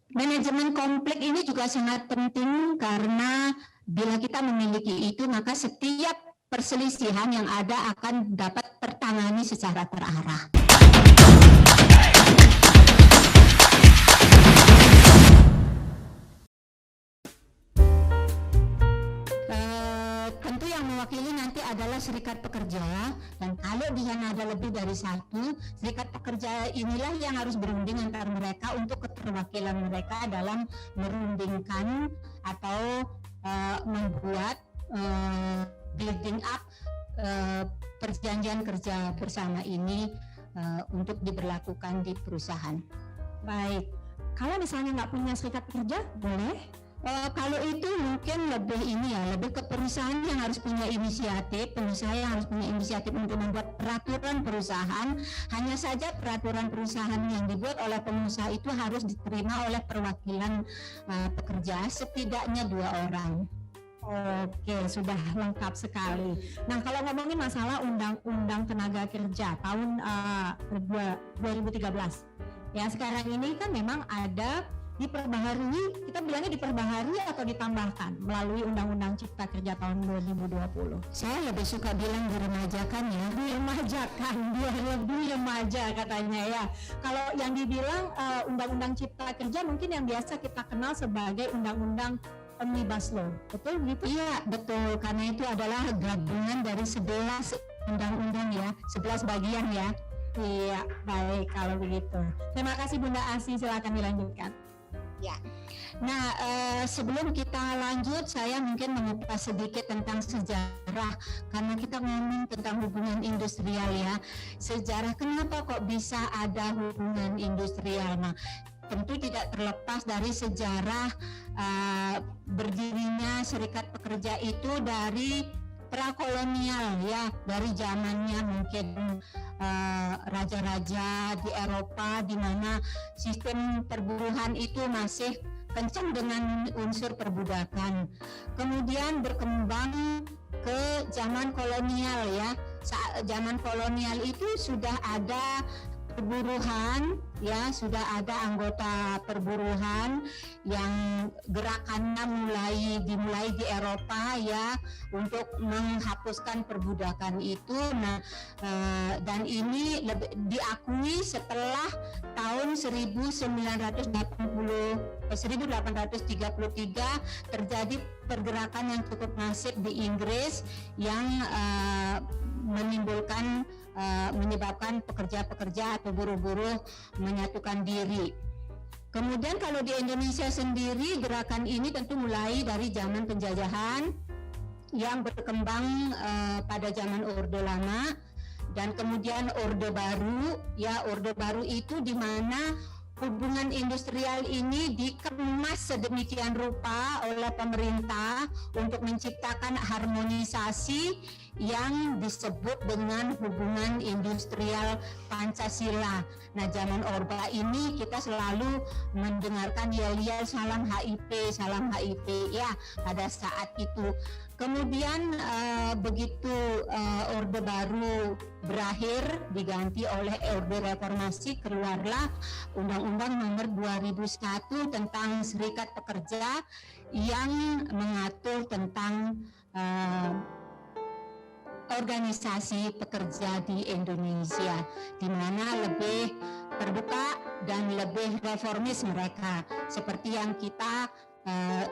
Manajemen konflik ini juga sangat penting karena bila kita memiliki itu, maka setiap perselisihan yang ada akan dapat tertangani secara terarah. Tentu yang mewakili nanti adalah serikat pekerja, dan kalau di sana ada lebih dari satu, serikat pekerja inilah yang harus berunding antar mereka untuk keterwakilan mereka dalam merundingkan atau membuat building up perjanjian kerja bersama ini untuk diberlakukan di perusahaan. Baik, kalau misalnya nggak punya serikat pekerja, boleh? Kalau itu mungkin lebih ke perusahaan yang harus punya inisiatif, pengusaha yang harus punya inisiatif untuk membuat peraturan perusahaan. Hanya saja peraturan perusahaan yang dibuat oleh pengusaha itu harus diterima oleh perwakilan pekerja, setidaknya 2 orang. Oke, sudah lengkap sekali. Nah, kalau ngomongin masalah Undang-Undang Tenaga Kerja tahun 2013, ya sekarang ini kan memang ada diperbaharui, kita bilangnya diperbaharui atau ditambahkan melalui Undang-Undang Cipta Kerja tahun 2020. Saya lebih suka bilang diremajakan ya. Diremajakan, dia lebih remaja katanya ya. Kalau yang dibilang Undang-Undang Cipta Kerja mungkin yang biasa kita kenal sebagai Undang-Undang Omnibus Law, betul begitu? Iya, betul, karena itu adalah gabungan dari 11 undang-undang ya, 11 bagian ya. Iya, baik kalau begitu. Terima kasih Bunda Asi, silakan dilanjutkan. Ya. Nah, sebelum kita lanjut, saya mungkin mengupas sedikit tentang sejarah, karena kita ngomong tentang hubungan industrial ya. Sejarah kenapa kok bisa ada hubungan industrial? Nah, tentu tidak terlepas dari sejarah berdirinya serikat pekerja itu dari prakolonial ya, dari zamannya mungkin raja-raja di Eropa, di mana sistem perburuhan itu masih kencang dengan unsur perbudakan. Kemudian berkembang ke zaman kolonial ya. Saat zaman kolonial itu sudah ada perburuhan ya, sudah ada anggota perburuhan yang gerakannya dimulai di Eropa ya, untuk menghapuskan perbudakan itu. Nah, dan ini diakui setelah tahun 1833 terjadi pergerakan yang cukup masif di Inggris yang menyebabkan pekerja-pekerja atau buruh-buruh menyatukan diri. Kemudian kalau di Indonesia sendiri, gerakan ini tentu mulai dari zaman penjajahan yang berkembang pada zaman Orde Lama, dan kemudian Orde Baru ya. Orde Baru itu di mana hubungan industrial ini dikemas sedemikian rupa oleh pemerintah untuk menciptakan harmonisasi yang disebut dengan hubungan industrial Pancasila. Nah, zaman Orba ini kita selalu mendengarkan yel-yel salam HIP ya pada saat itu. Kemudian begitu Orde Baru berakhir diganti oleh Orde Reformasi, keluarlah Undang-Undang Nomor 2001 tentang Serikat Pekerja yang mengatur tentang organisasi pekerja di Indonesia, di mana lebih terbuka dan lebih reformis mereka, seperti yang kita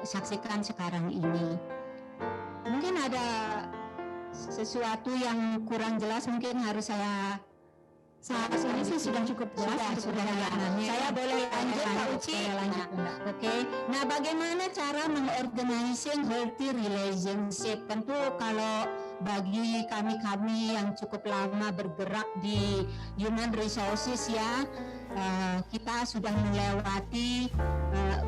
saksikan sekarang ini. Mungkin ada sesuatu yang kurang jelas, mungkin harus saya saat ini sih sudah cukup jelas. Sudah ya. Saya boleh lanjut Pak Uci? Oke. Nah, bagaimana cara mengorganising healthy relationship? Tentu kalau bagi kami yang cukup lama bergerak di human resources ya, kita sudah melewati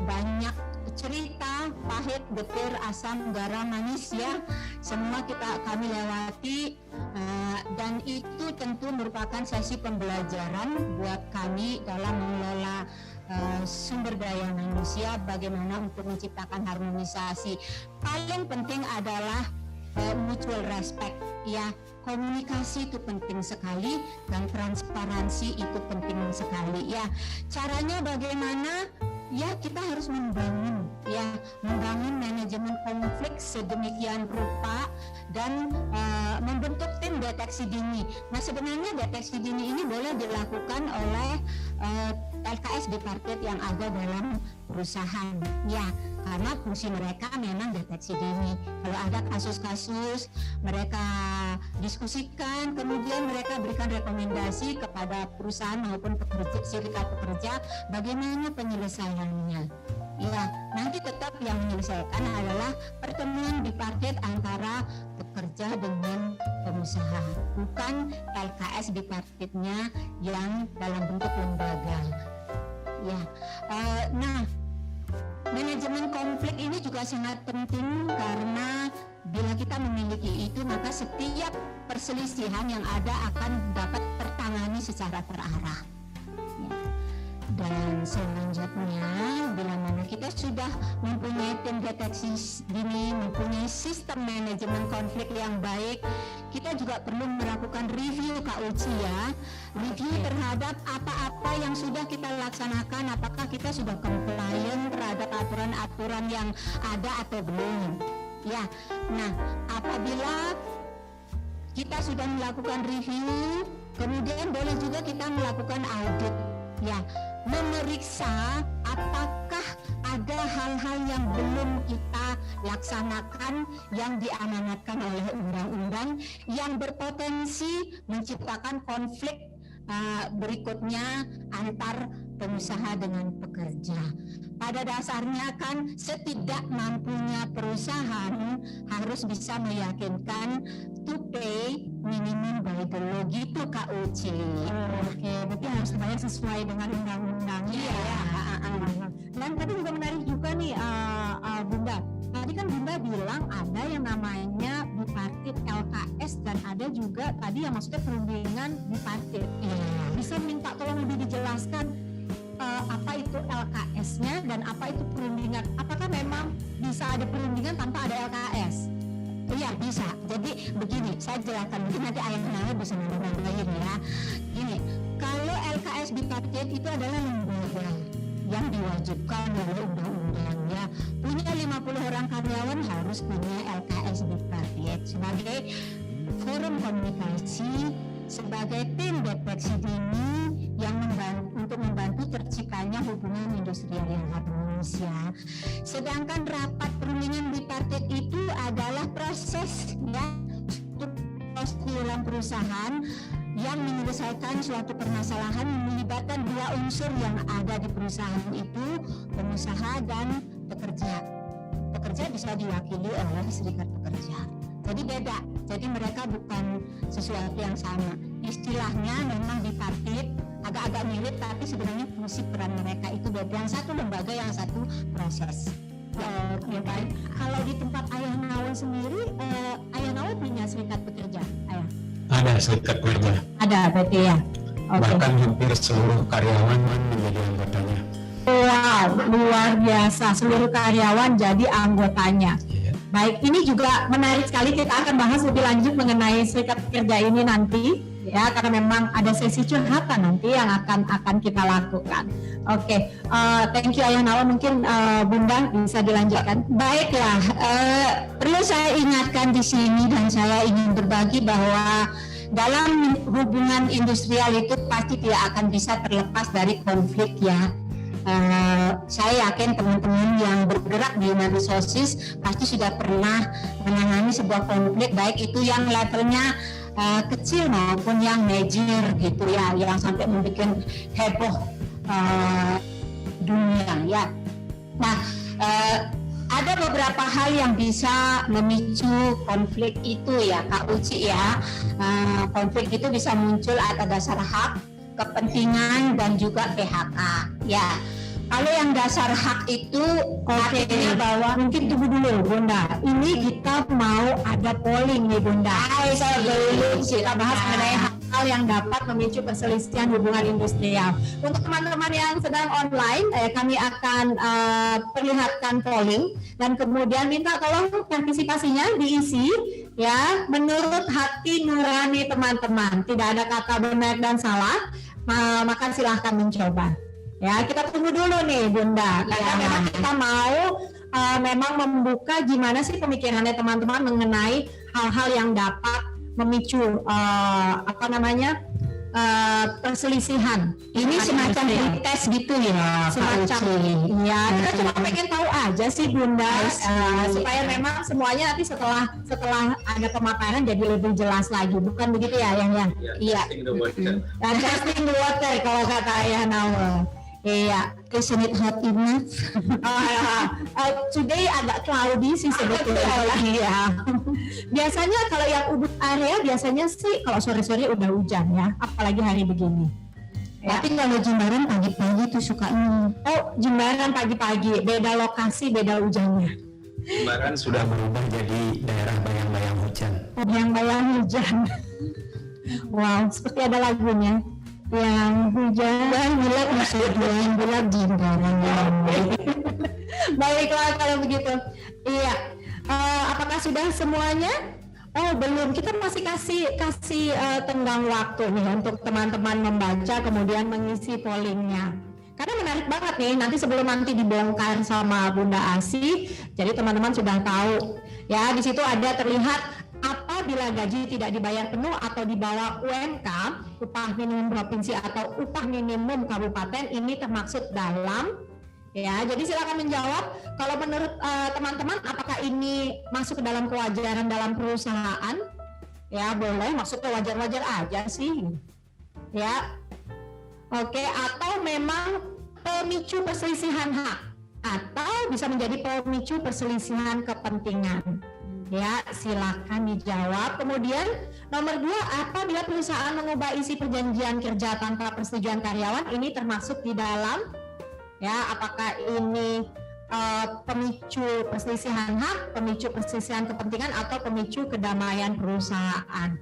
banyak cerita pahit, getir, asam, garam, manis ya, semua kami lewati, dan itu tentu merupakan sesi pembelajaran buat kami dalam mengelola sumber daya manusia, bagaimana untuk menciptakan harmonisasi. Paling penting adalah mutual respect ya. Komunikasi itu penting sekali dan transparansi itu penting sekali ya. Caranya bagaimana? Ya, kita harus membangun manajemen konflik sedemikian rupa dan membentuk tim deteksi dini. Nah, sebenarnya deteksi dini ini boleh dilakukan oleh LKS bipartit yang ada dalam perusahaan, ya, karena fungsi mereka memang deteksi dini. Kalau ada kasus-kasus, mereka diskusikan, kemudian mereka berikan rekomendasi kepada perusahaan maupun serikat pekerja bagaimana penyelesaiannya. Ya, nanti tetap yang menyelesaikan adalah pertemuan bipartit antara pekerja dengan pengusaha, bukan LKS bipartitnya yang dalam bentuk lembaga. Ya, nah, manajemen konflik ini juga sangat penting karena bila kita memiliki itu, maka setiap perselisihan yang ada akan dapat tertangani secara terarah. Ya. Dan selanjutnya, bila mana kita sudah mempunyai tim deteksi dini, mempunyai sistem manajemen konflik yang baik, kita juga perlu melakukan review KUC, ya, review terhadap apa-apa yang sudah kita laksanakan, apakah kita sudah compliant terhadap aturan-aturan yang ada atau belum. Ya, nah, apabila kita sudah melakukan review, kemudian boleh juga kita melakukan audit, ya, memeriksa apakah ada hal-hal yang belum kita laksanakan yang diamanatkan oleh undang-undang yang berpotensi menciptakan konflik berikutnya antar pengusaha dengan pekerja. Pada dasarnya kan setidak mampunya perusahaan harus bisa meyakinkan to pay minimum by the law, gitu KUC. Oke, berarti harus dibayar sesuai dengan undang-undangnya. Iya. Dan tadi juga menarik juga nih, Bunda. Tadi kan Bunda bilang ada yang namanya bipartit LKS dan ada juga tadi yang maksudnya perundingan bipartit. Bisa minta tolong lebih dijelaskan apa itu LKS-nya dan apa itu perundingan? Apakah memang bisa ada perundingan tanpa ada LKS? Iya, bisa. Jadi begini, saya jelaskan, mungkin nanti Ayah Nala bisa nambahin, ya. Gini, kalau LKS bipartit itu adalah lembaga yang diwajibkan oleh undang-undang, ya. Punya 50 orang karyawan harus punya LKS bipartit sebagai forum komunikasi, sebagai tim deteksi dini yang untuk membantu terciptanya hubungan industrial yang harmonis, ya. Sedangkan rapat perundingan bipartit itu adalah proses, ya, di dalam perusahaan yang menyelesaikan suatu permasalahan melibatkan dua unsur yang ada di perusahaan itu, pengusaha dan pekerja. Pekerja bisa diwakili oleh serikat pekerja. Jadi beda, jadi mereka bukan sesuatu yang sama. Istilahnya memang bipartit, agak-agak mirip, tapi sebenarnya fungsi peran mereka itu beda. Yang satu lembaga, yang satu proses. Oke, baik. Kalau di tempat Ayah Nawa sendiri, Ayah Nawa punya serikat pekerja, Ayah? Ada serikat pekerja. Ada, berarti ya. Bahkan hampir seluruh karyawan menjadi anggotanya. Wow, luar biasa. Seluruh karyawan jadi anggotanya. Iya. Baik, ini juga menarik sekali. Kita akan bahas lebih lanjut mengenai serikat pekerja ini nanti, ya, karena memang ada sesi curhatan nanti yang akan kita lakukan. Oke, thank you Ayah Nawa. Mungkin Bunda bisa dilanjutkan. Baiklah, perlu saya ingatkan di sini dan saya ingin berbagi bahwa dalam hubungan industrial itu pasti tidak akan bisa terlepas dari konflik, ya. Saya yakin teman-teman yang bergerak di human resources pasti sudah pernah menangani sebuah konflik, baik itu yang levelnya kecil maupun yang major, gitu, ya, yang sampai membuat heboh dunia, ya. Nah, ada beberapa hal yang bisa memicu konflik itu, ya, Kak Uci, ya. Konflik itu bisa muncul atas dasar hak, kepentingan, dan juga PHK, ya. Kalau yang dasar hak itu artinya bahwa mungkin tunggu dulu Bunda. Ini kita mau ada polling nih Bunda. saya belum Kita bahas mengenai hal yang dapat memicu perselisihan hubungan industrial. Untuk teman-teman yang sedang online, kami akan perlihatkan polling dan kemudian minta tolong partisipasinya diisi, ya, menurut hati nurani teman-teman. Tidak ada kata benar dan salah, maka silahkan mencoba. Ya, kita tunggu dulu nih Bunda, karena memang kita mau memang membuka gimana sih pemikirannya teman-teman mengenai hal-hal yang dapat memicu perselisihan. Ini semacam tes gitu ya, Semacam, ya kita cuma pengen tahu aja sih Bunda, supaya memang semuanya nanti setelah ada pemaparan jadi lebih jelas lagi, bukan begitu ya yang Iya. Testing the water. testing the water kalau kata Ayah Nawal. Iya, Isn't it hot enough? today agak cloudy sih sebetulnya. Iya. Biasanya kalau yang Ubud area biasanya sih kalau sore-sore udah hujan ya, apalagi hari begini. Ya. Tapi kalau Jimbaran pagi-pagi tuh sukanya. Oh, Jimbaran pagi-pagi, beda lokasi, beda hujannya. Jimbaran sudah berubah jadi daerah bayang-bayang hujan. Bayang-bayang hujan. Wow, seperti ada lagunya. Yang hujan Bulat masuk bulan bulat Jimbaran. Baiklah kalau begitu. Iya. Apakah sudah semuanya? Oh belum. Kita masih kasih tenggang waktu nih untuk teman-teman membaca kemudian mengisi pollingnya. Karena menarik banget nih. Nanti sebelum dibongkar sama Bunda Asi, jadi teman-teman sudah tahu. Ya di situ ada terlihat apabila gaji tidak dibayar penuh atau di bawah UMK, upah minimum provinsi atau upah minimum kabupaten, ini termaksud dalam. Ya, jadi silakan menjawab. Kalau menurut teman-teman, apakah ini masuk ke dalam kewajaran dalam perusahaan? Ya, boleh. Maksudnya wajar-wajar aja sih. Ya, oke. Atau memang pemicu perselisihan hak, atau bisa menjadi pemicu perselisihan kepentingan. Ya, silakan dijawab. Kemudian nomor 2, apabila perusahaan mengubah isi perjanjian kerja tanpa persetujuan karyawan, ini termasuk di dalam. Ya, apakah ini pemicu perselisihan hak, pemicu perselisihan kepentingan, atau pemicu kedamaian perusahaan?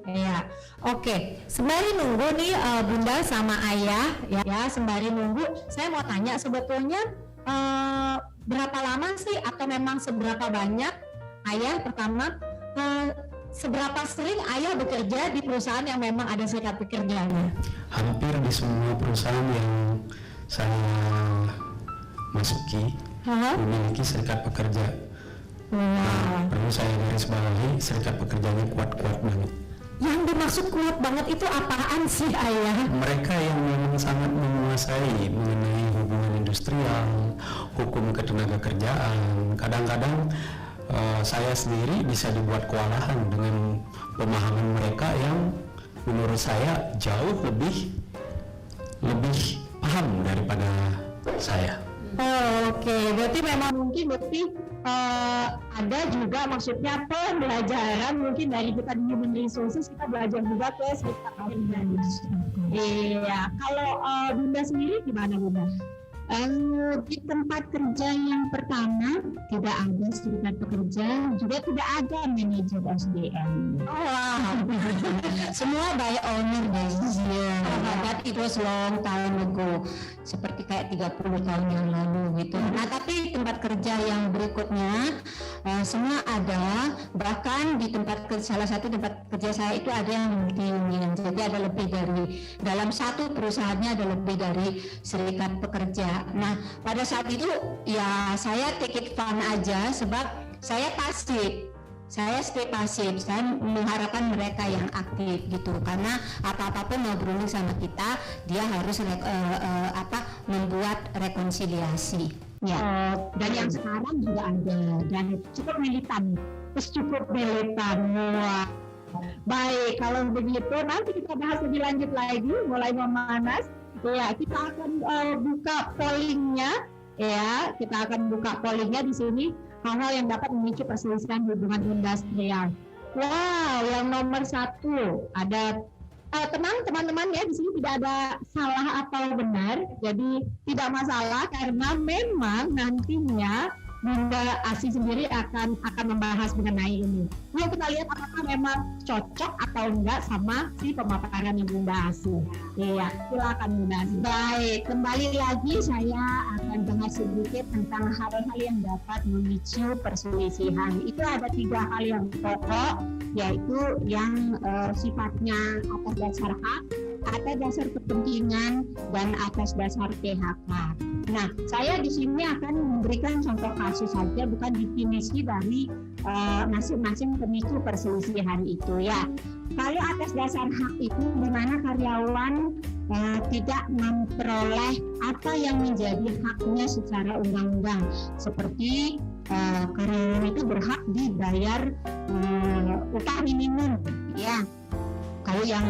Ya, oke. Sembari nunggu nih Bunda sama Ayah, ya sembari nunggu, saya mau tanya sebetulnya berapa lama sih, atau memang seberapa banyak Ayah pertama, seberapa sering Ayah bekerja di perusahaan yang memang ada serikat pekerjanya? Hampir di semua perusahaan yang saya masuki memiliki serikat pekerja. Nah, perlu saya garis bawahi, serikat pekerjanya kuat-kuat banget. Yang dimaksud kuat banget itu apaan sih Ayah? Mereka yang memang sangat menguasai mengenai hubungan industrial, hukum ketenaga kerjaan. Kadang-kadang saya sendiri bisa dibuat kewalahan dengan pemahaman mereka yang menurut saya jauh lebih paham daripada saya. Oke, berarti memang mungkin ada juga maksudnya pembelajaran mungkin dari kita di Human Resources, kita belajar juga ke serikat pekerja. Iya, kalau Bunda sendiri gimana Bunda? Di tempat kerja yang pertama tidak ada serikat pekerja, juga tidak ada manajer SDM. Semua by owner guys. But it was long time ago, seperti kayak 30 tahun yang lalu gitu. Nah tapi tempat kerja yang berikutnya semua ada, bahkan di salah satu tempat kerja saya itu ada yang multi union. Jadi ada lebih dari, dalam satu perusahaannya ada lebih dari serikat pekerja. Nah pada saat itu ya saya take it fun aja, sebab saya pasif, saya stay pasif, saya mengharapkan mereka yang aktif gitu, karena apa-apapun mau berunding sama kita, dia harus membuat rekonsiliasi ya. Dan yang sekarang juga ada, dan cukup militan. Wah. Baik, kalau begitu nanti kita bahas lebih lanjut lagi, mulai memanas. Ya, kita akan buka pollingnya. Ya, kita akan buka pollingnya di sini, hal-hal yang dapat memicu perselisihan hubungan industrial. Wow, yang nomor 1 ada tenang teman-teman ya, di sini tidak ada salah atau benar, jadi tidak masalah karena memang nantinya Bunda Asi sendiri akan membahas mengenai ini. Yuk kita lihat apakah memang cocok atau enggak sama si pemaparan yang Bunda Asi. Iya, silakan Bunda Asi. Baik, kembali lagi saya akan bahas sedikit tentang hal-hal yang dapat memicu perselisihan. Itu ada 3 hal yang pokok, yaitu yang sifatnya atas dasar hak, atas dasar kepentingan dan atas dasar PHK. Nah, saya di sini akan memberikan contoh kasus saja, bukan definisi dari masing-masing pemicu perselisihan itu ya. Kalau atas dasar hak itu di mana karyawan tidak memperoleh apa yang menjadi haknya secara undang-undang, seperti karyawan itu berhak dibayar upah minimum ya. Kalau yang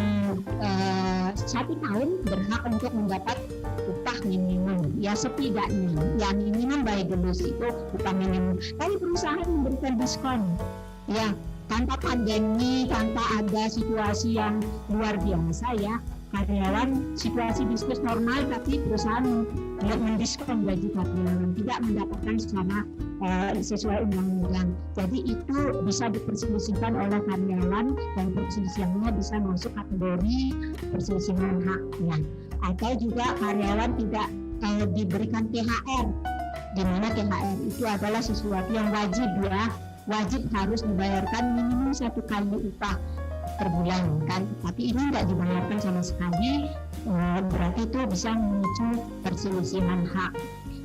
1 tahun berhak untuk mendapat upah minimum ya, setidaknya yang minimum by the laws itu upah minimum. Tapi perusahaan memberikan diskon ya, tanpa pandemi, tanpa ada situasi yang luar biasa ya, karyawan situasi bisnis normal tapi perusahaan mendiskon gaji karyawan, tidak mendapatkan secara sesuai undang-undang. Jadi itu bisa diperselisihkan oleh karyawan dan perselisihannya bisa masuk kategori perselisihan haknya. Atau juga karyawan tidak diberikan THR, di mana THR itu adalah sesuatu yang wajib ya, wajib harus dibayarkan minimum 1 kali upah per bulan kan, tapi ini tidak dibayarkan sama sekali, berarti itu bisa memicu perselisihan hak.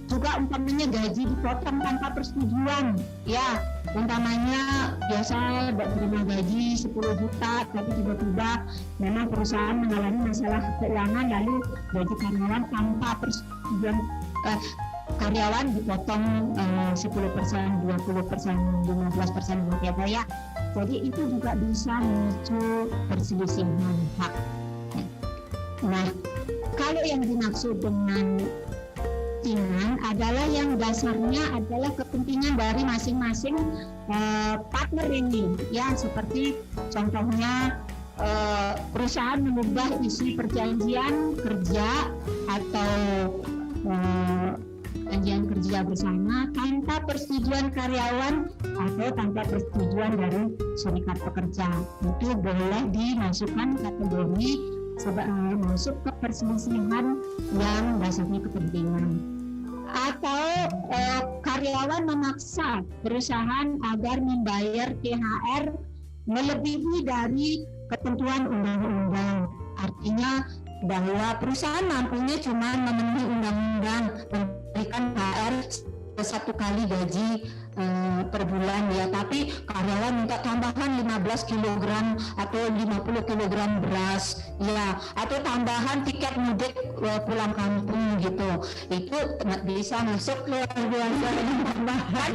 Juga umpamanya gaji dipotong tanpa persetujuan ya, umpamanya biasa terima gaji 10 juta tapi tiba-tiba memang perusahaan mengalami masalah keuangan, lalu gaji karyawan tanpa persetujuan karyawan dipotong 10%, 20%, 15% whatever ya. Jadi itu juga bisa memicu perselisihan hak. Nah, kalau yang dimaksud dengan kepentingan adalah yang dasarnya adalah kepentingan dari masing-masing partner ini ya, seperti contohnya perusahaan mengubah isi perjanjian kerja atau perjanjian kerja bersama tanpa persetujuan karyawan atau tanpa persetujuan dari serikat pekerja, itu boleh dimasukkan kategori masuk ke perselisihan yang dasarnya kepentingan. Atau karyawan memaksa perusahaan agar membayar THR melebihi dari ketentuan undang-undang, artinya bahwa perusahaan mampunya cuma memenuhi undang-undang memberikan THR 1 kali gaji per bulan ya, tapi karyawan minta tambahan 15 kg atau 50 kg beras ya, atau tambahan tiket mudik pulang kampung gitu, itu bisa masuk luar biasa tambahan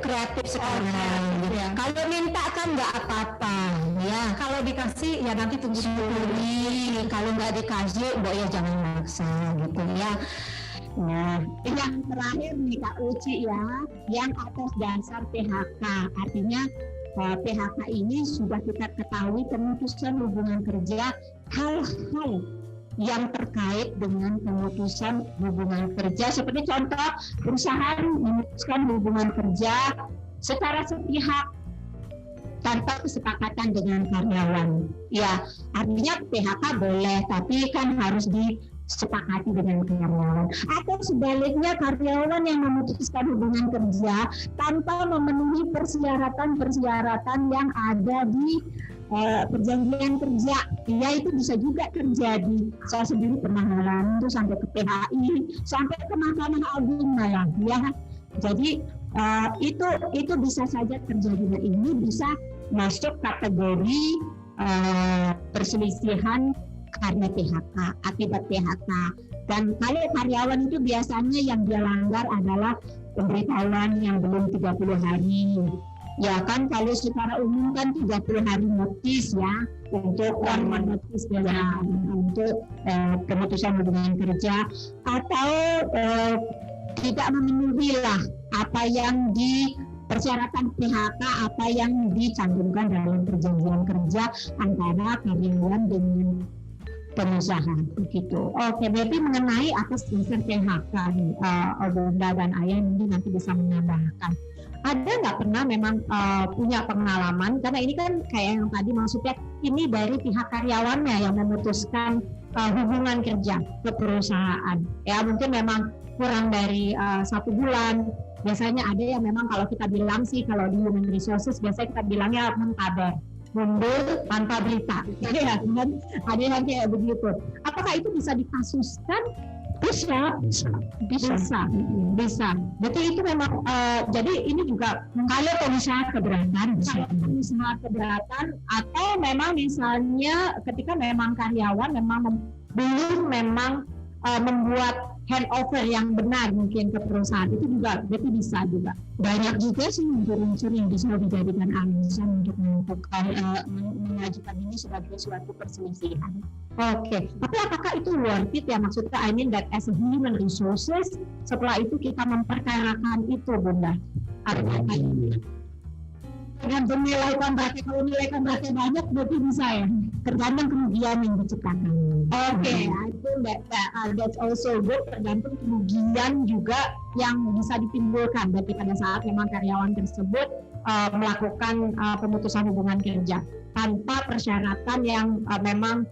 kreatif sekarang ya. Kalau minta kan nggak apa-apa ya, kalau dikasih ya nanti tunggu syukuri, kalau nggak dikasih mbak ya jangan maksa gitu ya. Nah, yang terakhir nih Kak Uci ya, yang atas dasar PHK, artinya PHK ini sudah kita ketahui pemutusan hubungan kerja, hal-hal yang terkait dengan pemutusan hubungan kerja, seperti contoh perusahaan memutuskan hubungan kerja secara sepihak tanpa kesepakatan dengan karyawan. Ya, artinya PHK boleh, tapi kan harus disepakati dengan karyawan. Atau sebaliknya karyawan yang memutuskan hubungan kerja tanpa memenuhi persyaratan-persyaratan yang ada di perjanjian kerja, ya itu bisa juga terjadi. Saya sendiri pernah mengalami itu sampai ke PHI, sampai ke Mahkamah Agung malah ya. Jadi itu bisa saja terjadi. Nah, ini bisa masuk kategori perselisihan karena PHK, akibat PHK. Dan kalau karyawan itu biasanya yang dia langgar adalah pemberitahuan yang belum 30 hari. Ya kan, kalau secara umum kan 30 hari notis ya, untuk notis ya, untuk pemutusan hubungan kerja, atau tidak memenuhi lah apa yang di persyaratan PHK, apa yang dicantumkan dalam perjanjian kerja antara karyawan dengan pengusaha begitu. Oke, berarti mengenai atas dasar PHK nih, Bunda dan Ayah nanti bisa menambahkan. Ada nggak pernah memang punya pengalaman, karena ini kan kayak yang tadi maksudnya ini dari pihak karyawannya yang memutuskan hubungan kerja ke perusahaan. Ya mungkin memang kurang dari 1 bulan. Biasanya ada yang memang kalau kita bilang sih, kalau di Human Resources biasanya kita bilangnya mengkabar. mundur tanpa berita. Ya kan? Ada yang kayak begitu. Apakah itu bisa dikasuskan? Bisa. Berarti itu memang jadi ini juga kalau pengusaha keberatan, atau memang misalnya ketika memang karyawan memang belum membuat handover yang benar mungkin ke perusahaan, itu juga berarti bisa juga. Banyak juga sih unsur-unsur yang bisa dijadikan alasan untuk mengajukan ini sebagai suatu perselisihan. Oke, tapi apakah itu worth it ya, maksudnya I mean that as a human resources setelah itu kita memperkarakan itu, Bunda? Tergantung nilai kontraknya, kalau nilai kontraknya banyak berarti bisa ya, tergantung kerugian yang diciptakan. Oke, I think that's also good, tergantung kerugian juga yang bisa ditimbulkan berarti pada saat memang karyawan tersebut melakukan pemutusan hubungan kerja tanpa persyaratan yang memang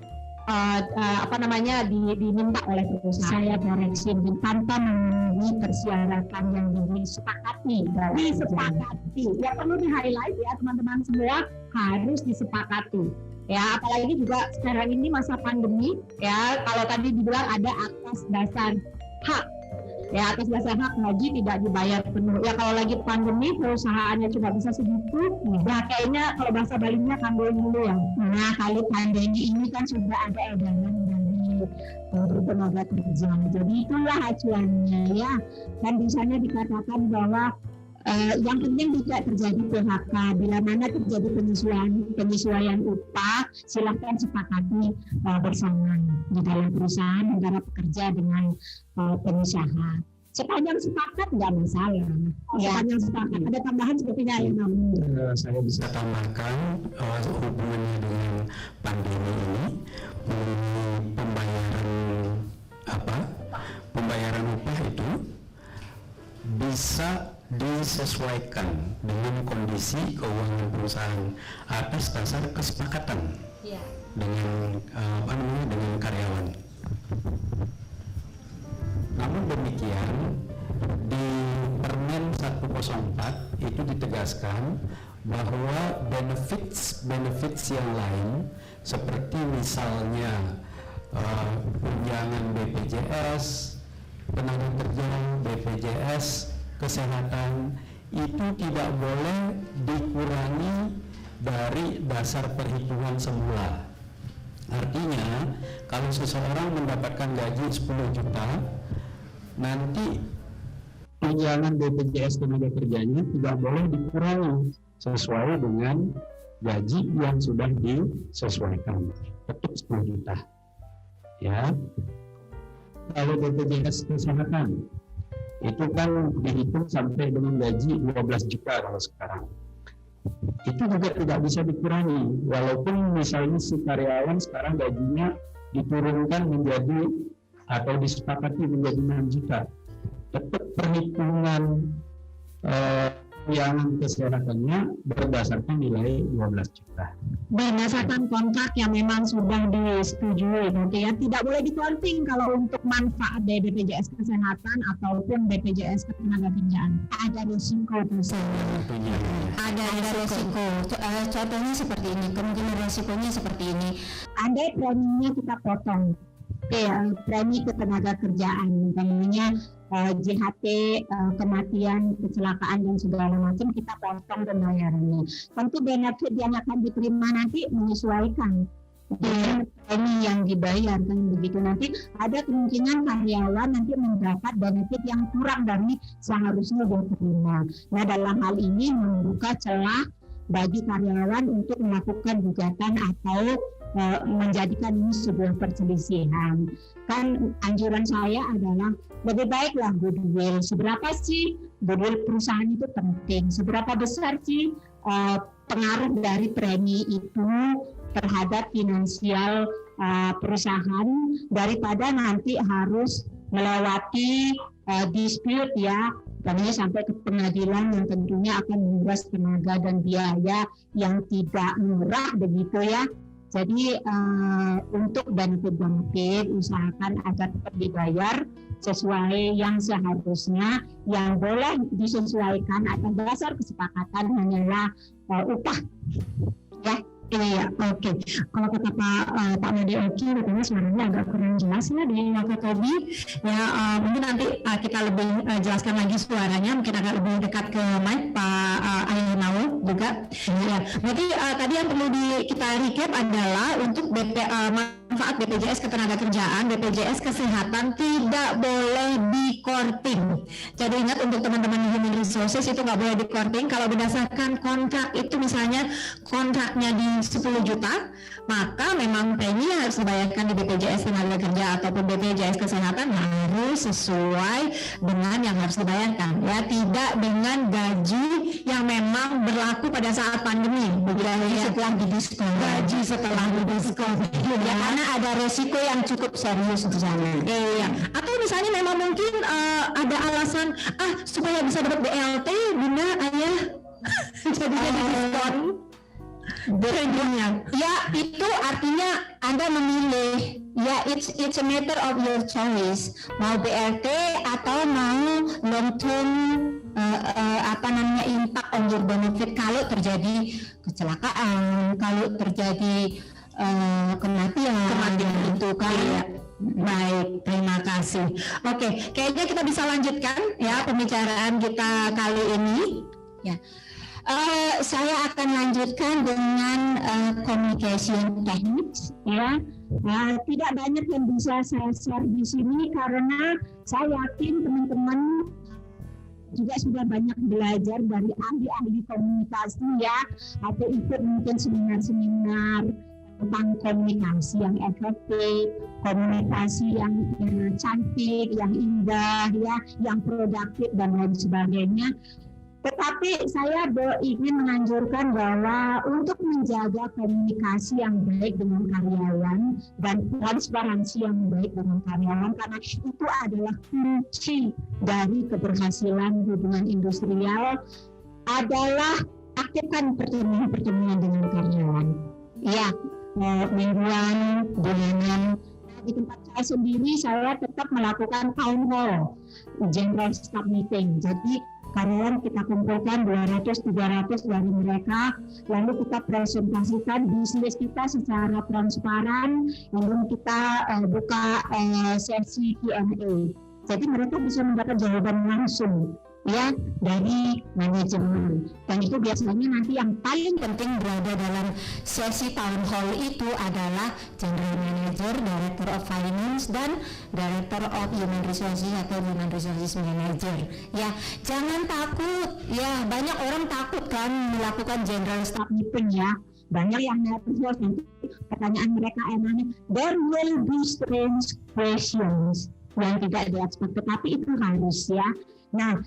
diminta oleh perusahaan. Saya koreksi, tanpa memenuhi persyaratan yang disepakati. Ya, perlu di-highlight ya teman-teman semua, harus disepakati. Ya, apalagi juga sekarang ini masa pandemi, ya, kalau tadi dibilang ada atas dasar hak. Ya, atas dasar hak gaji tidak dibayar penuh. Ya, kalau lagi pandemi perusahaannya cuma bisa segitu, ya kayaknya kalau bahasa Balinya kambing dulu ya. Nah, kalau pandemi ini kan sudah ada edaran dari tenaga kerja. Jadi itulah acuannya ya. Dan di sana dikatakan bahwa yang penting tidak terjadi PHK. Bila mana terjadi penyesuaian upah, silahkan sepakati bersama di dalam perusahaan antara pekerja dengan pengusaha. Sepanjang sepakat nggak masalah. Sepanjang sepakat. Ada tambahan sepertinya ya, saya bisa tambahkan hubungannya dengan pandemi ini, pembayaran upah itu bisa disesuaikan dengan kondisi keuangan perusahaan atas dasar kesepakatan dengan dengan karyawan. Namun demikian di Permen 104 itu ditegaskan bahwa benefits yang lain seperti misalnya tunjangan BPJS, tenaga kerja, BPJS, kesehatan itu tidak boleh dikurangi dari dasar perhitungan semula. Artinya kalau seseorang mendapatkan gaji 10 juta, nanti tunjangan BPJS tenaga kerjanya tidak boleh dikurangi sesuai dengan gaji yang sudah disesuaikan, tetap 10 juta. Ya. Kalau BPJS kesehatan itu kan dihitung sampai dengan gaji 12 juta kalau sekarang. Itu juga tidak bisa dikurangi, walaupun misalnya si karyawan sekarang gajinya diturunkan menjadi atau disepakati menjadi 6 juta. Tetap perhitungan yang kesehatannya berdasarkan nilai 12 juta. Berdasarkan kontrak yang memang sudah disetujui, nanti ya tidak boleh dicounting kalau untuk manfaat dari BPJS kesehatan ataupun BPJS ketenagakerjaan. Ada risiko Ada risiko. Contohnya seperti ini, kemungkinan risikonya seperti ini. Andai preminya kita potong, premi ketenagakerjaan, namanya JHT, kematian, kecelakaan dan segala macam kita potong pembayarannya. Tentu benefit yang akan diterima nanti menyesuaikan dengan premi yang dibayar, kan begitu. Nanti ada kemungkinan karyawan nanti mendapat benefit yang kurang dari seharusnya dia terima. Nah, dalam hal ini membuka celah bagi karyawan untuk melakukan gugatan atau menjadikan ini sebuah perselisihan. Kan anjuran saya adalah lebih baiklah goodwill. Seberapa sih goodwill perusahaan itu penting? Seberapa besar sih pengaruh dari premi itu terhadap finansial perusahaan, daripada nanti harus melewati dispute ya, karena sampai ke pengadilan yang tentunya akan menguras tenaga dan biaya yang tidak murah begitu ya. Jadi untuk benefit usahakan agar tetap dibayar sesuai yang seharusnya. Yang boleh disesuaikan atas dasar kesepakatan hanyalah upah, ya, Iya, oke. Kalau kata Pak Made Oki, katanya suaranya agak kurang jelas ya di Wakatobi. Ya, mungkin nanti kita lebih jelaskan lagi suaranya, mungkin agak lebih dekat ke mic Pak Ayanawo juga. Ya, berarti tadi yang perlu kita recap adalah untuk manfaat BPJS Ketenagakerjaan, BPJS Kesehatan tidak boleh di-courting. Jadi ingat untuk teman-teman Human Resources itu nggak boleh di-courting. Kalau berdasarkan kontrak itu misalnya kontraknya di 10 juta, maka memang premi harus dibayarkan di BPJS Tenaga ataupun BPJS Kesehatan harus sesuai dengan yang harus dibayarkan, ya, tidak dengan gaji yang memang berlaku pada saat pandemi, setelah didiskon, gaji setelah didiskon, ya, karena ada resiko yang cukup serius di sana. Iya. Atau misalnya memang mungkin ada alasan supaya bisa dapat BLT, Bunda, Ayah, jadinya didiskon. Ya, itu artinya Anda memilih. Ya, it's a matter of your choice. Mau BLT atau mau long term impact on your benefit kalau terjadi kecelakaan, kalau terjadi kematian itu kan. Ya. Baik, terima kasih. Oke, kayaknya kita bisa lanjutkan ya pembicaraan kita kali ini. Ya. Saya akan lanjutkan dengan communication techniques, ya. Tidak banyak yang bisa saya share di sini karena saya yakin teman-teman juga sudah banyak belajar dari ahli-ahli komunikasi, ya, atau ikut mungkin seminar-seminar tentang komunikasi yang efektif, komunikasi yang cantik, yang indah, ya, yang produktif dan lain sebagainya. Tetapi saya ingin menganjurkan bahwa untuk menjaga komunikasi yang baik dengan karyawan dan transparansi yang baik dengan karyawan, karena itu adalah kunci dari keberhasilan hubungan industrial, adalah aktifkan pertemuan-pertemuan dengan karyawan. Ya, mingguan, bulanan. Di tempat saya sendiri, saya tetap melakukan town hall, general staff meeting. Jadi karyawan kita kumpulkan 200-300 dari mereka, lalu kita presentasikan bisnis kita secara transparan, lalu kita buka sesi Q&A. Jadi mereka bisa mendapat jawaban langsung, ya, dari manajemen. Dan itu biasanya nanti yang paling penting berada dalam sesi town hall itu adalah General Manager, Director of Finance, dan Director of Human Resources atau Human Resources Manager. Ya, jangan takut. Ya, banyak orang takut kan melakukan General Staff Meeting, ya. Banyak yang nervous, nanti pertanyaan mereka emangnya there will be strange questions yang tidak di-expect, tetapi itu harus, ya. Nah,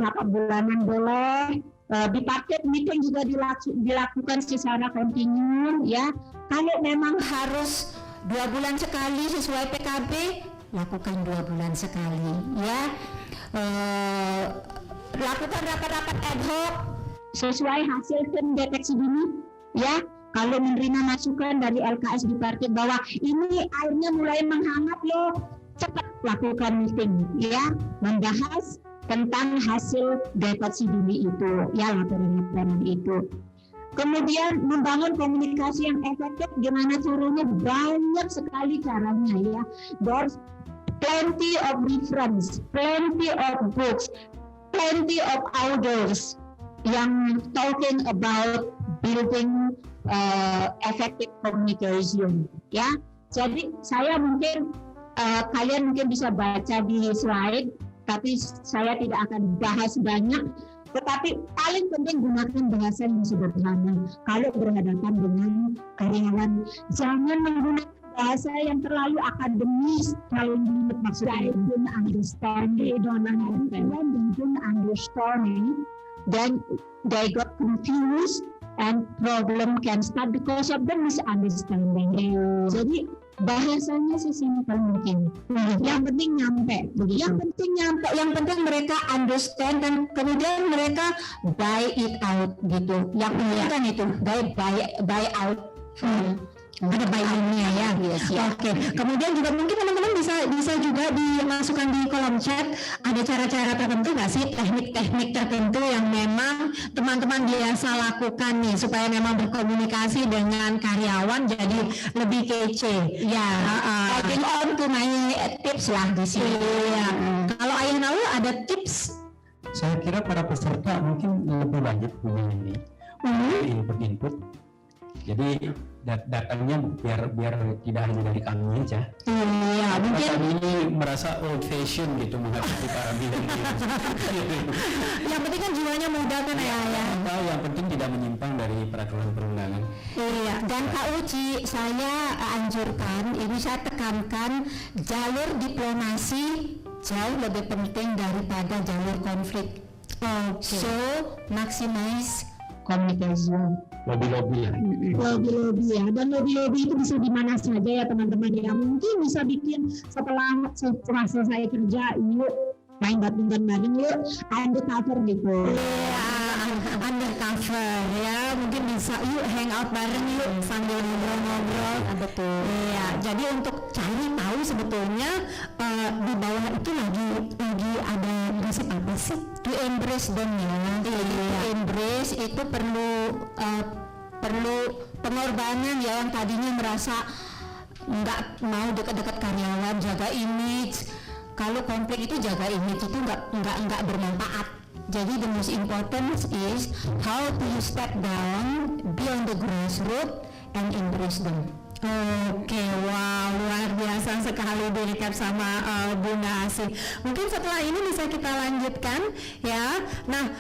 rapat bulanan boleh, bipartit meeting juga dilakukan secara kontinu, ya. Kalau memang harus 2 bulan sekali sesuai PKB, lakukan 2 bulan sekali, ya. Lakukan rapat-rapat ad hoc sesuai hasil tim deteksi dini, ya. Kalau menerima masukan dari LKS bipartit bahwa ini airnya mulai menghangat loh, cepat lakukan meeting, ya, membahas tentang hasil deteksi dini itu, ya, laporan-laporan itu. Kemudian membangun komunikasi yang efektif, gimana caranya? Banyak sekali caranya, ya. There's plenty of reference, plenty of books, plenty of authors yang talking about building effective communication, ya. Jadi saya mungkin kalian mungkin bisa baca di slide, tapi saya tidak akan bahas banyak. Tetapi paling penting gunakan bahasa yang sederhana. Kalau berhadapan dengan karyawan, jangan menggunakan bahasa yang terlalu akademis. Kalau maksudnya they don't understand, then they got confused and problem can start because of the misunderstanding. Jadi bahasanya sesimpel mungkin. Yang penting nyampe. Yang penting mereka understand dan kemudian mereka buy it out gitu. Yang penting kan itu buy out. Ada buy-in-nya ya. Yes, ya. Oke. Kemudian juga mungkin teman-teman bisa juga dimasukkan di kolom chat, ada cara-cara tertentu nggak sih, teknik-teknik tertentu yang memang teman-teman biasa lakukan nih supaya memang berkomunikasi dengan karyawan jadi lebih kece. Ya, adding on to my tips lah di sini. Iya. Kalau Ayah Nalu ada tips? Saya kira para peserta mungkin lebih lanjut punya ini input-input. Jadi datangnya biar tidak hanya dari kami aja. Iya, mungkin kami ini merasa old fashion gitu menghadapi para milenial. yang penting kan jiwanya muda kan ya. Yang penting tidak menyimpang dari peraturan perundangan. Iya, dan Kak Uci, saya anjurkan, ini saya tekankan, jalur diplomasi jauh lebih penting daripada jalur konflik. So, maximize communication. Lobby-lobby ya. Lobby-lobby ya, dan lobby-lobby itu bisa di mana saja ya teman-teman ya. Mungkin bisa bikin setelah selesai kerja, yuk main badminton bareng, yuk undercover gitu. Undercover ya, mungkin bisa yuk hangout bareng yuk sambil ngobrol-ngobrol. Betul. Iya, jadi untuk cari tahu sebetulnya di bawah itu lagi ada resep apa sih? To embrace them ya. To embrace itu perlu pengorbanan ya, yang tadinya merasa nggak mau dekat-dekat karyawan, jaga image. Kalau konflik itu jaga image itu nggak bermanfaat. Jadi the most important is how to step down, be on the grassroots and embrace them. Oke, wow, luar biasa sekali di recap sama Bunda Asih. Mungkin setelah ini bisa kita lanjutkan ya. Nah,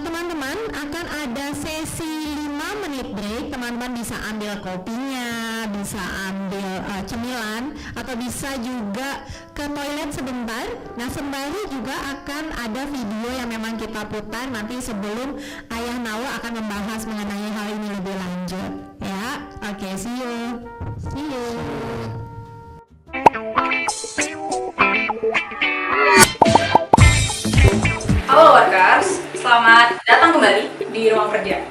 teman-teman akan ada sesi 5 menit break. Teman-teman bisa ambil kopinya, bisa ambil cemilan, atau bisa juga ke toilet sebentar. Nah, sembari juga akan ada video yang memang kita putar nanti sebelum Ayah Nawa akan membahas mengenai hal ini lebih lanjut ya. Oke, see you. See you. Halo workers, selamat datang kembali di Ruang Kerja,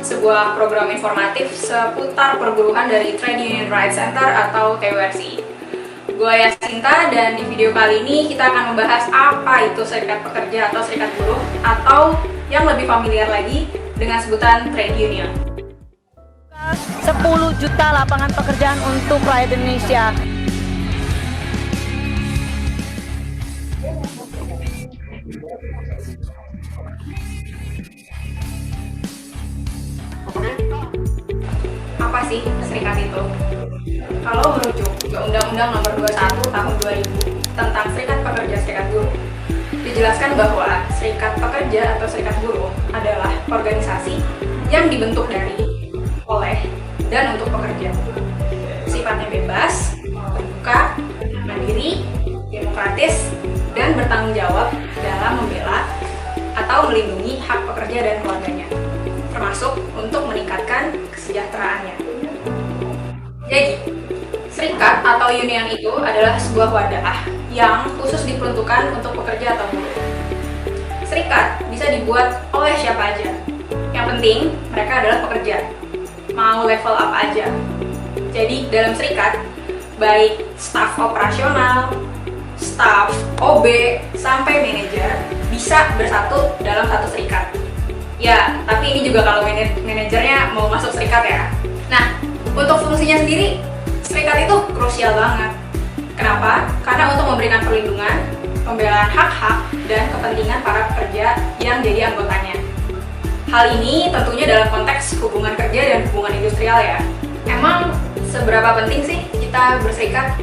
sebuah program informatif seputar perburuhan dari Trade Union Rights Center atau TURCI. Gue Yasinta, dan di video kali ini kita akan membahas apa itu serikat pekerja atau serikat buruh, atau yang lebih familiar lagi dengan sebutan trade union. 10 juta lapangan pekerjaan untuk rakyat Indonesia. Apa sih serikat itu? Kalau merujuk ke Undang-Undang Nomor 21 Tahun 2000 tentang Serikat Pekerja Serikat Buruh, dijelaskan bahwa serikat pekerja atau serikat buruh adalah organisasi yang dibentuk dari, oleh, dan untuk pekerja. Sifatnya bebas, terbuka, mandiri, demokratis, dan bertanggung jawab dalam membela atau melindungi hak pekerja dan keluarganya, termasuk untuk meningkatkan kesejahteraannya. Jadi, serikat atau union itu adalah sebuah wadah yang khusus diperuntukkan untuk pekerja atau buruh. Serikat bisa dibuat oleh siapa aja. Yang penting, mereka adalah pekerja. Mau level apa aja. Jadi dalam serikat, baik staf operasional, staf OB, sampai manajer bisa bersatu dalam satu serikat. Ya, tapi ini juga kalau manajernya mau masuk serikat ya. Nah, untuk fungsinya sendiri, serikat itu krusial banget. Kenapa? Karena untuk memberikan perlindungan, pembelaan hak-hak, dan kepentingan para pekerja yang jadi anggotanya. Hal ini tentunya dalam konteks hubungan kerja dan hubungan industrial ya. Emang seberapa penting sih kita berserikat?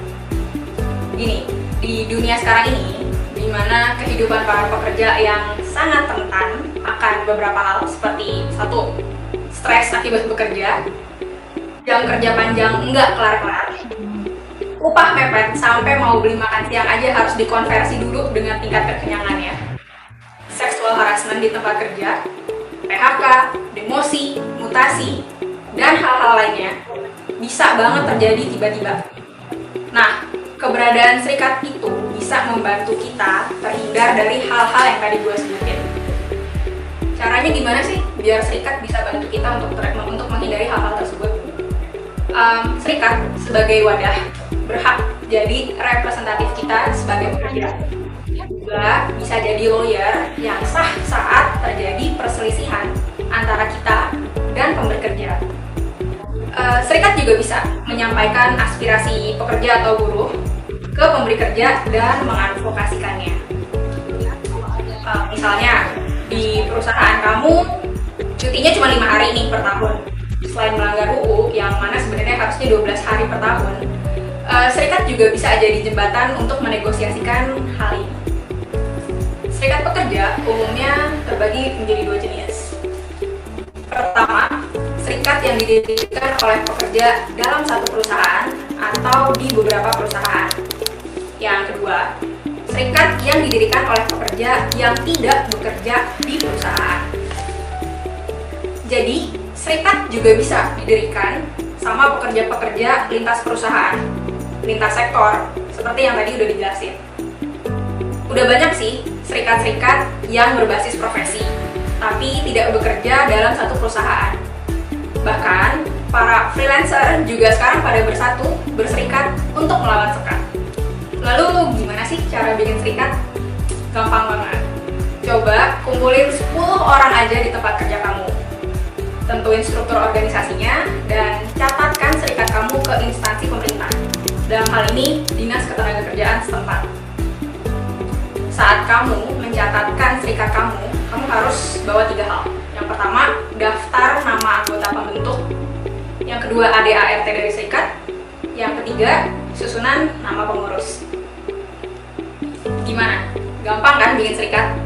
Gini, di dunia sekarang ini, di mana kehidupan para pekerja yang sangat rentan akan beberapa hal seperti 1. Stres akibat bekerja, jam kerja panjang nggak kelar-kelar, upah mepet sampai mau beli makan siang aja harus dikonversi dulu dengan tingkat kekenyangannya, seksual harassment di tempat kerja, PHK, demosi, mutasi, dan hal-hal lainnya bisa banget terjadi tiba-tiba. Nah, keberadaan serikat itu bisa membantu kita terhindar dari hal-hal yang tadi gue sebutin. Caranya gimana sih biar serikat bisa bantu kita untuk menghindari hal-hal tersebut? serikat sebagai wadah berhak jadi representatif kita sebagai pekerja. Juga bisa jadi lawyer yang sah saat terjadi perselisihan antara kita dan pemberi kerja. Serikat juga bisa menyampaikan aspirasi pekerja atau buruh ke pemberi kerja dan mengadvokasikannya. Misalnya di perusahaan kamu cutinya cuma 5 hari nih per tahun. Selain melanggar UU yang mana sebenarnya harusnya 12 hari per tahun, serikat juga bisa jadi jembatan untuk menegosiasikan hal ini. Serikat pekerja umumnya terbagi menjadi 2 jenis. Pertama, serikat yang didirikan oleh pekerja dalam satu perusahaan atau di beberapa perusahaan. Yang kedua, serikat yang didirikan oleh pekerja yang tidak bekerja di perusahaan. Jadi, serikat juga bisa didirikan sama pekerja-pekerja lintas perusahaan, lintas sektor, seperti yang tadi udah dijelasin. Udah banyak sih serikat-serikat yang berbasis profesi, tapi tidak bekerja dalam satu perusahaan. Bahkan, para freelancer juga sekarang pada bersatu, berserikat untuk melawan sekat. Lalu gimana sih cara bikin serikat? Gampang banget. Coba kumpulin 10 orang aja di tempat kerja kamu. Tentuin struktur organisasinya dan catatkan serikat kamu ke instansi pemerintah. Dalam hal ini, Dinas Ketenagakerjaan setempat. Saat kamu mencatatkan serikat kamu harus bawa 3 hal. Yang pertama, daftar nama anggota pembentuk. Yang kedua, ADART dari serikat. Yang ketiga, susunan nama pengurus. Gimana? Gampang kan bikin serikat?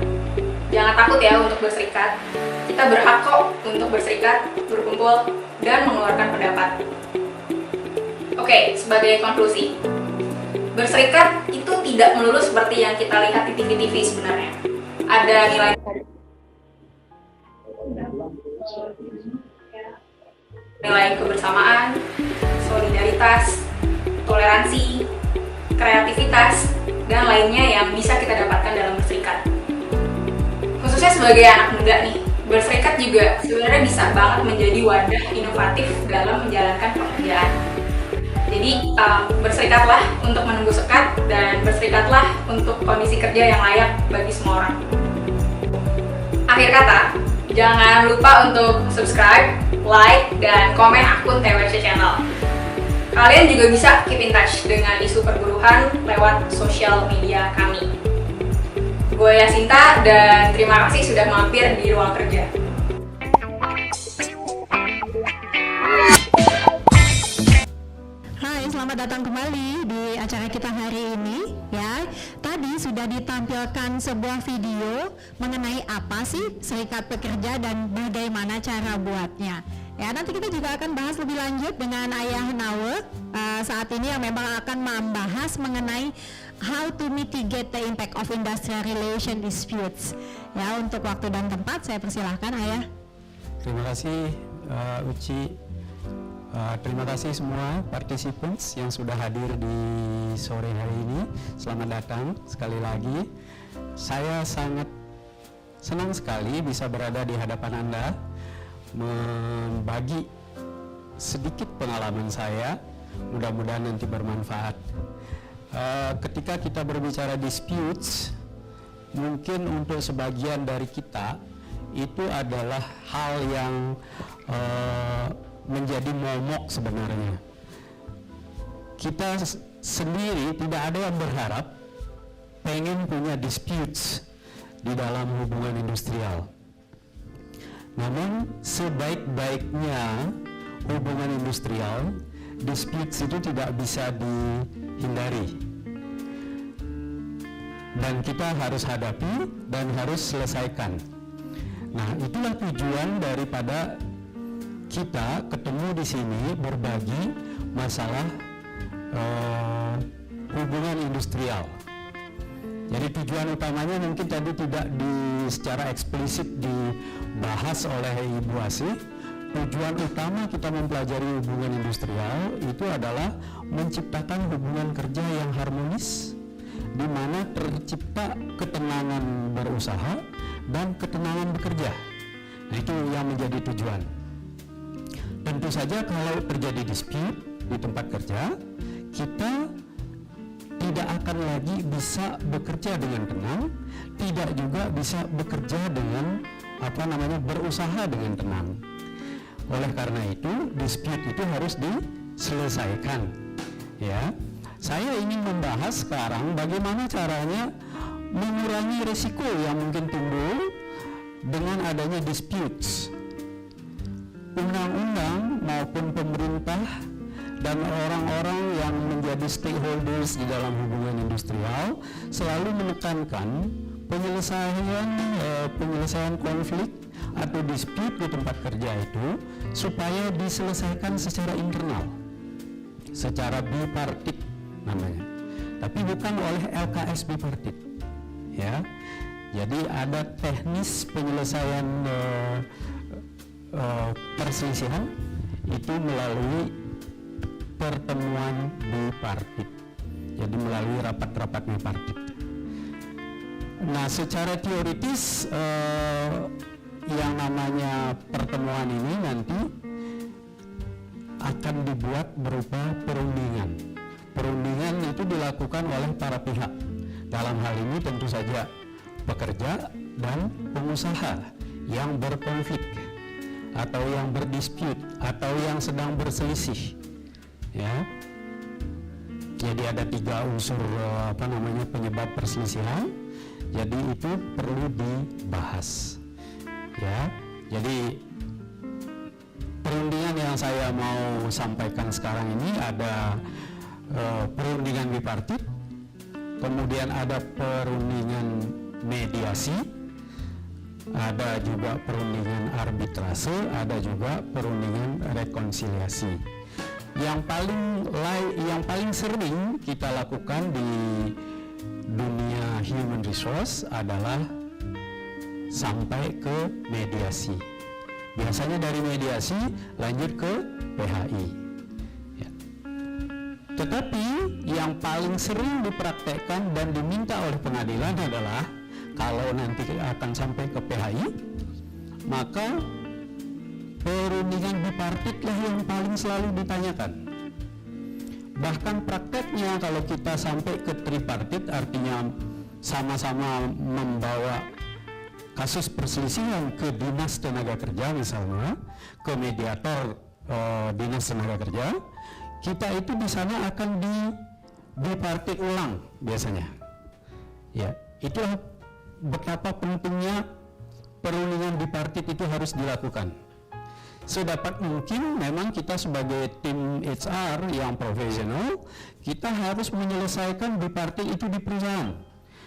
Jangan takut ya untuk berserikat. Kita berhak kok untuk berserikat, berkumpul, dan mengeluarkan pendapat. Oke, sebagai konklusi, berserikat itu tidak melulu seperti yang kita lihat di TV-TV sebenarnya. Ada nilai kebersamaan, solidaritas, toleransi, kreativitas, dan lainnya yang bisa kita dapatkan dalam berserikat. Khususnya sebagai anak muda nih, berserikat juga sebenarnya bisa banget menjadi wadah inovatif dalam menjalankan pekerjaan. Jadi berserikatlah untuk menunggu sekat dan berserikatlah untuk kondisi kerja yang layak bagi semua orang. Akhir kata, jangan lupa untuk subscribe, like, dan komen akun TWC Channel. Kalian juga bisa keep in touch dengan isu perburuhan lewat sosial media kami. Gue Yasinta dan terima kasih sudah mampir di ruang kerja. Hai, selamat datang kembali di acara kita hari ini ya. Tadi sudah ditampilkan sebuah video mengenai apa sih serikat pekerja dan bagaimana cara buatnya. Ya, nanti kita juga akan bahas lebih lanjut dengan Ayah Nawe saat ini yang memang akan membahas mengenai how to mitigate the impact of industrial relation disputes. Ya, untuk waktu dan tempat saya persilahkan Ayah. Terima kasih Uci. Terima kasih semua participants yang sudah hadir di sore hari ini. Selamat datang sekali lagi. Saya sangat senang sekali bisa berada di hadapan Anda, membagi sedikit pengalaman saya, mudah-mudahan nanti bermanfaat. Ketika kita berbicara disputes, mungkin untuk sebagian dari kita itu adalah hal yang menjadi momok sebenarnya. Kita sendiri tidak ada yang berharap pengen punya disputes di dalam hubungan industrial. Namun sebaik-baiknya hubungan industrial, disputes itu tidak bisa dihindari. Dan kita harus hadapi dan harus selesaikan. Nah, itulah tujuan daripada kita ketemu di sini berbagi masalah hubungan industrial. Jadi tujuan utamanya mungkin tadi tidak secara eksplisit dibahas oleh Ibu Asih. Tujuan utama kita mempelajari hubungan industrial itu adalah menciptakan hubungan kerja yang harmonis, di mana tercipta ketenangan berusaha dan ketenangan bekerja. Nah, itu yang menjadi tujuan. Dan tentu saja kalau terjadi dispute di tempat kerja, kita tidak akan lagi bisa bekerja dengan tenang, tidak juga bisa bekerja dengan berusaha dengan tenang. Oleh karena itu, dispute itu harus diselesaikan. Ya, saya ingin membahas sekarang bagaimana caranya mengurangi risiko yang mungkin timbul dengan adanya disputes. Undang-undang maupun pemerintah dan orang-orang yang menjadi stakeholders di dalam hubungan industrial selalu menekankan penyelesaian konflik atau dispute di tempat kerja itu supaya diselesaikan secara internal, secara bipartit namanya, tapi bukan oleh LKS bipartit. Ya, jadi ada teknis penyelesaian perselisihan itu melalui pertemuan bipartit, jadi melalui rapat-rapat bipartit. Nah, secara teoritis yang namanya pertemuan ini nanti akan dibuat berupa perundingan. Perundingan itu dilakukan oleh para pihak. Dalam hal ini tentu saja pekerja dan pengusaha yang berkonflik atau yang berdispute atau yang sedang berselisih. Ya, jadi ada 3 unsur penyebab perselisihan. Jadi itu perlu dibahas. Ya, jadi perundingan yang saya mau sampaikan sekarang ini ada perundingan bipartit, kemudian ada perundingan mediasi, ada juga perundingan arbitrase, ada juga perundingan rekonsiliasi. Yang paling sering kita lakukan di dunia human resource adalah sampai ke mediasi. Biasanya dari mediasi lanjut ke PHI. Ya. Tetapi yang paling sering dipraktekkan dan diminta oleh pengadilan adalah kalau nanti akan sampai ke PHI, maka perundingan bipartitlah yang paling selalu ditanyakan. Bahkan prakteknya kalau kita sampai ke tripartit, artinya sama-sama membawa kasus perselisihan ke Dinas Tenaga Kerja misalnya, ke mediator Dinas Tenaga Kerja, kita itu di sana akan bipartit ulang biasanya. Ya, itulah betapa pentingnya perundingan bipartit itu harus dilakukan. Sedapat mungkin memang kita sebagai tim HR yang profesional, kita harus menyelesaikan bipartit itu di perusahaan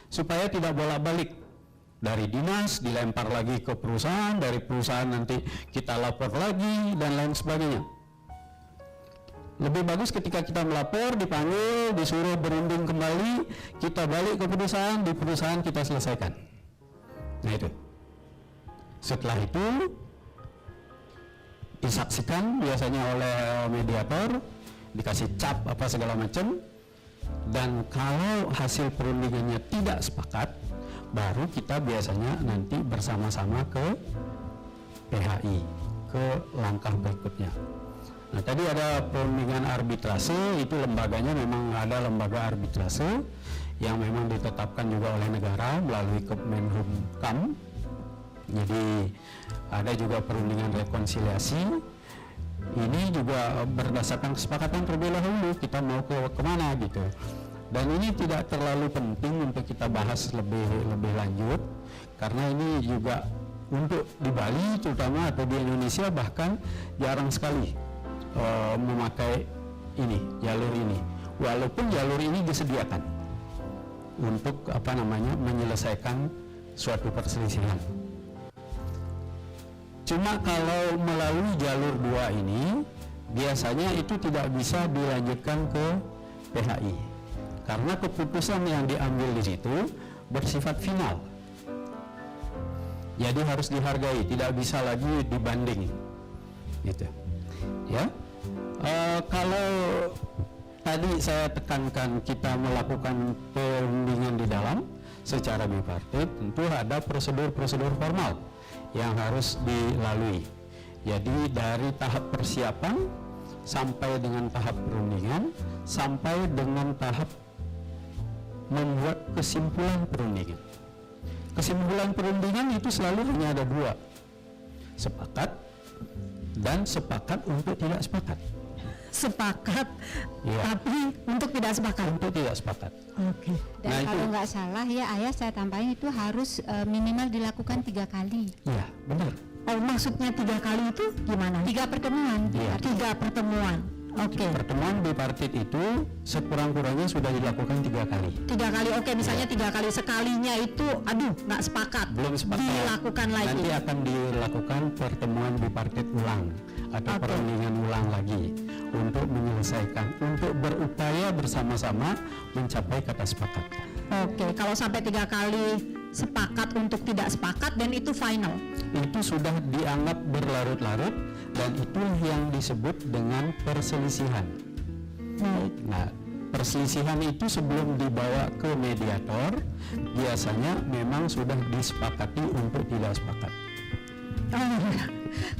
supaya tidak bolak-balik dari dinas dilempar lagi ke perusahaan, dari perusahaan nanti kita lapor lagi dan lain sebagainya. Lebih bagus ketika kita melapor, dipanggil, disuruh berunding kembali, kita balik ke perusahaan, di perusahaan kita selesaikan. Nah itu. Setelah itu disaksikan biasanya oleh mediator, dikasih cap apa segala macam, dan kalau hasil perundingannya tidak sepakat, baru kita biasanya nanti bersama-sama ke PHI, ke langkah berikutnya. Nah, tadi ada perundingan arbitrase, itu lembaganya memang ada lembaga arbitrase yang memang ditetapkan juga oleh negara melalui Kemenhumkam. Jadi ada juga perundingan rekonsiliasi. Ini juga berdasarkan kesepakatan terlebih dahulu kita mau kemana gitu. Dan ini tidak terlalu penting untuk kita bahas lebih lanjut karena ini juga untuk di Bali terutama atau di Indonesia bahkan jarang sekali memakai jalur ini. Walaupun jalur ini disediakan untuk menyelesaikan suatu perselisihan. Cuma kalau melalui jalur 2 ini biasanya itu tidak bisa dilanjutkan ke PHI karena keputusan yang diambil di situ bersifat final. Jadi harus dihargai, tidak bisa lagi dibanding. Gitu. Ya. Kalau tadi saya tekankan kita melakukan perundingan di dalam secara bipartit, tentu ada prosedur-prosedur formal yang harus dilalui. Jadi dari tahap persiapan sampai dengan tahap perundingan, sampai dengan tahap membuat kesimpulan perundingan. Kesimpulan perundingan itu selalu hanya ada dua, sepakat dan sepakat untuk tidak sepakat. Sepakat, Iya. tapi untuk tidak sepakat. Untuk tidak sepakat. Oke. Dan Nah, kalau itu- nggak salah ya ayah saya tambahin itu harus minimal dilakukan 3 kali. Iya, benar. Oh, maksudnya 3 kali itu gimana? 3 pertemuan. Iya. 3 pertemuan. Oke. Pertemuan bipartit itu sekurang-kurangnya sudah dilakukan 3 kali. 3 kali, oke, misalnya 3 kali, sekalinya itu aduh nggak sepakat, Belum sepakat. dilakukan lagi. Nanti akan dilakukan pertemuan bipartit ulang atau Oke. perundingan ulang lagi untuk menyelesaikan, untuk berupaya bersama-sama mencapai kata sepakat. Oke, kalau sampai 3 kali sepakat untuk tidak sepakat dan itu final. Itu sudah dianggap berlarut-larut dan itulah yang disebut dengan perselisihan. Baik. Nah, perselisihan itu sebelum dibawa ke mediator biasanya memang sudah disepakati untuk tidak sepakat. Oh,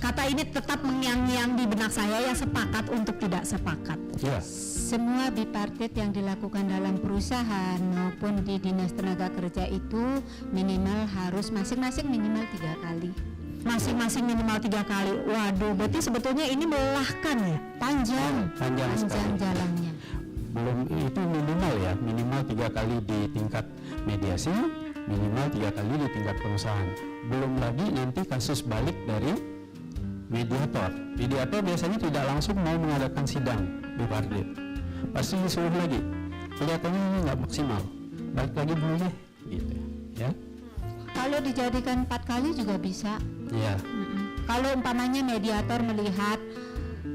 kata ini tetap mengiang-ngiang di benak saya, ya, sepakat untuk tidak sepakat. Ya, Semua bipartit yang dilakukan dalam perusahaan maupun di dinas tenaga kerja itu minimal harus masing-masing minimal 3 kali. Masing-masing minimal 3 kali. Waduh, berarti sebetulnya ini melelahkan ya, panjang. panjang sekali. jalannya. Belum itu minimal ya, minimal 3 kali di tingkat mediasi, minimal 3 kali di tingkat perusahaan. Belum lagi nanti kasus balik dari mediator. Mediator biasanya tidak langsung mau mengadakan sidang bipartit. Pasti disuruh lagi. Kelihatannya ini nggak maksimal. Balik lagi dulu deh, gitu ya. Kalau dijadikan 4 kali juga bisa. Ya, Kalau umpamanya mediator melihat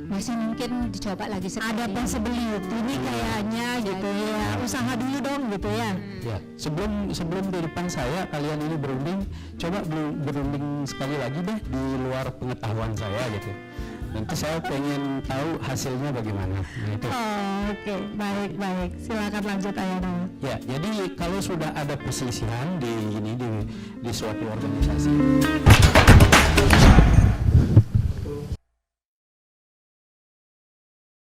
masih mungkin dicoba lagi sekali. Ada possibility ini kayaknya gitu ya, usaha dulu dong gitu ya. ya. Sebelum di depan saya kalian ini berunding, coba berunding sekali lagi deh di luar pengetahuan saya gitu. Nanti saya pengen tahu hasilnya bagaimana. Nah, itu. Oh, oke, baik. Silakan lanjut Ayah Dama. Ya, jadi kalau sudah ada perselisihan di suatu organisasi,